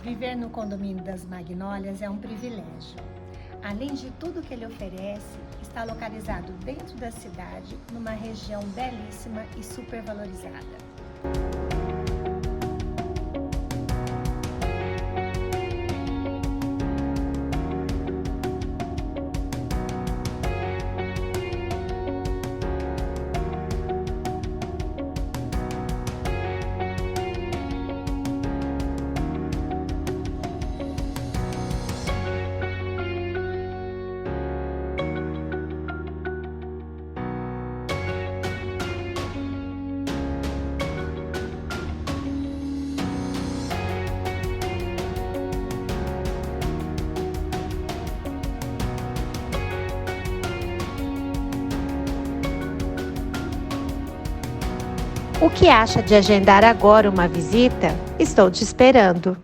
Viver no condomínio das Magnólias é um privilégio. Além de tudo que ele oferece, está localizado dentro da cidade, numa região belíssima e supervalorizada. O que acha de agendar agora uma visita? Estou te esperando!